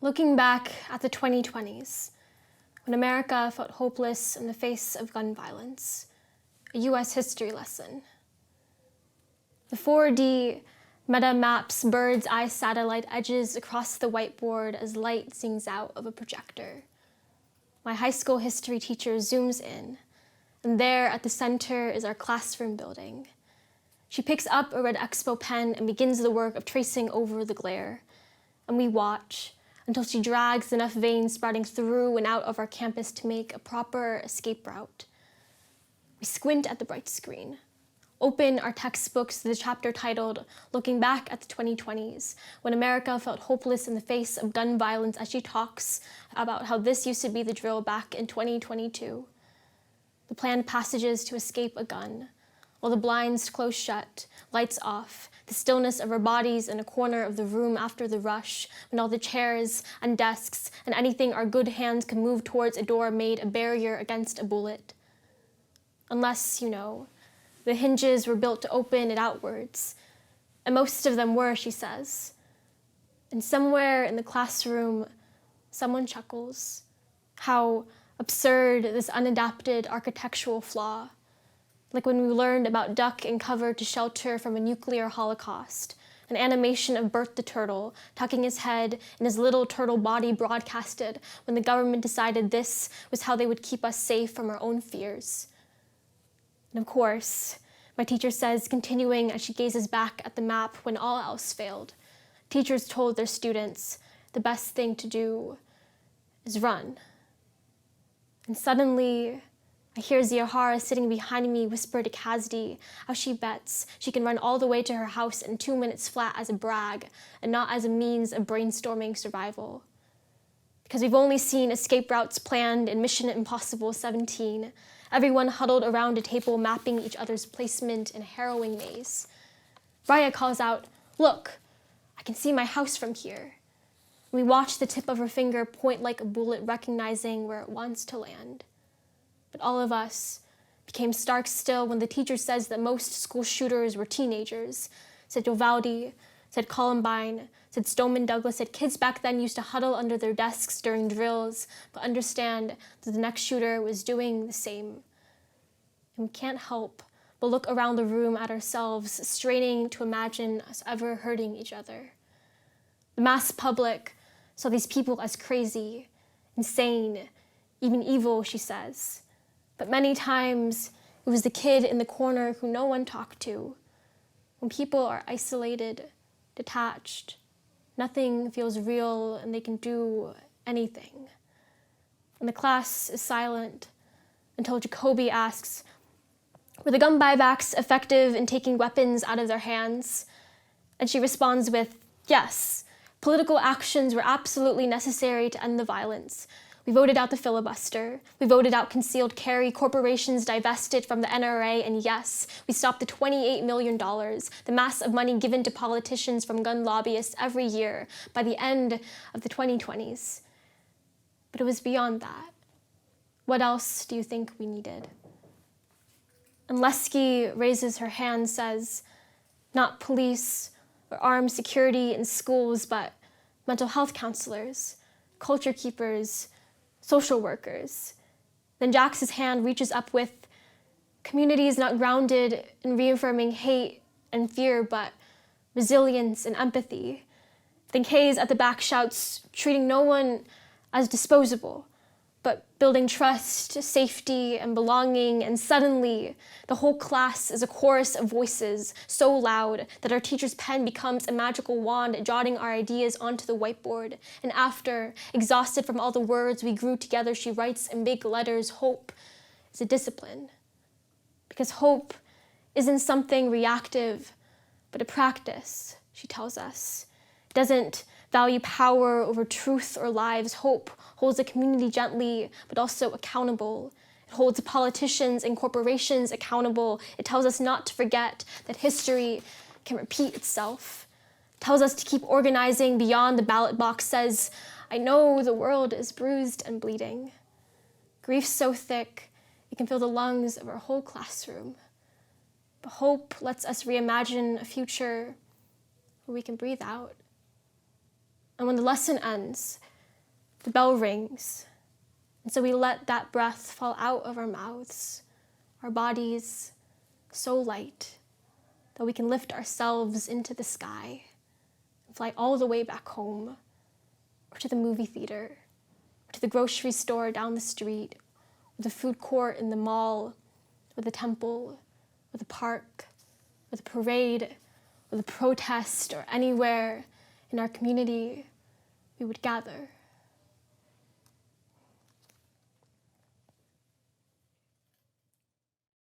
Looking back at the 2020s, when America felt hopeless in the face of gun violence, a U.S. history lesson. The 4D meta maps bird's eye satellite edges across the whiteboard as light sings out of a projector. My high school history teacher zooms in, and there at the center is our classroom building. She picks up a red Expo pen and begins the work of tracing over the glare, and we watch until she drags enough veins sprouting through and out of our campus to make a proper escape route. We squint at the bright screen, open our textbooks to the chapter titled Looking Back at the 2020s, when America felt hopeless in the face of gun violence, as she talks about how this used to be the drill back in 2022. The planned passages to escape a gun, while the blinds close shut, lights off, the stillness of our bodies in a corner of the room after the rush, when all the chairs and desks and anything our good hands could move towards a door made a barrier against a bullet. Unless, the hinges were built to open it outwards, and most of them were, she says. And somewhere in the classroom, someone chuckles. How absurd this unadapted architectural flaw. Like when we learned about duck and cover to shelter from a nuclear holocaust, an animation of Bert the turtle tucking his head in his little turtle body broadcasted when the government decided this was how they would keep us safe from our own fears. And of course, my teacher says, continuing as she gazes back at the map when all else failed, teachers told their students the best thing to do is run. And suddenly, I hear Ziahara sitting behind me whisper to Kazdi how she bets she can run all the way to her house in 2 minutes flat as a brag and not as a means of brainstorming survival. Because we've only seen escape routes planned in Mission Impossible 17, everyone huddled around a table mapping each other's placement in a harrowing maze. Raya calls out, "Look, I can see my house from here." We watch the tip of her finger point like a bullet, recognizing where it wants to land. But all of us became stark still when the teacher says that most school shooters were teenagers, said Uvalde, said Columbine, said Stoneman Douglas, said kids back then used to huddle under their desks during drills, but understand that the next shooter was doing the same. And we can't help but look around the room at ourselves, straining to imagine us ever hurting each other. The mass public saw these people as crazy, insane, even evil, she says. But many times, it was the kid in the corner who no one talked to. When people are isolated, detached, nothing feels real and they can do anything. And the class is silent until Jacoby asks, "Were the gun buybacks effective in taking weapons out of their hands?" And she responds with, "Yes, political actions were absolutely necessary to end the violence. We voted out the filibuster. We voted out concealed carry, corporations divested from the NRA, and yes, we stopped the $28 million, the mass of money given to politicians from gun lobbyists every year by the end of the 2020s. But it was beyond that. What else do you think we needed?" And Lesky raises her hand, says, "Not police or armed security in schools, but mental health counselors, culture keepers, social workers." Then Jax's hand reaches up with, "Communities not grounded in reaffirming hate and fear, but resilience and empathy." Then Kay's at the back shouts, "Treating no one as disposable, but building trust, safety, and belonging." And suddenly, the whole class is a chorus of voices so loud that our teacher's pen becomes a magical wand, jotting our ideas onto the whiteboard. And after, exhausted from all the words we grew together, she writes in big letters, "Hope is a discipline." Because hope isn't something reactive, but a practice, she tells us. It doesn't value power over truth or lives. Hope holds a community gently, but also accountable. It holds politicians and corporations accountable. It tells us not to forget that history can repeat itself. It tells us to keep organizing beyond the ballot box, says, "I know the world is bruised and bleeding." Grief so thick, it can fill the lungs of our whole classroom. But hope lets us reimagine a future where we can breathe out. And when the lesson ends, The bell rings, and so we let that breath fall out of our mouths, our bodies so light that we can lift ourselves into the sky and fly all the way back home, or to the movie theater, or to the grocery store down the street, or the food court in the mall, or the temple, or the park, or the parade, or the protest, or anywhere in our community we would gather.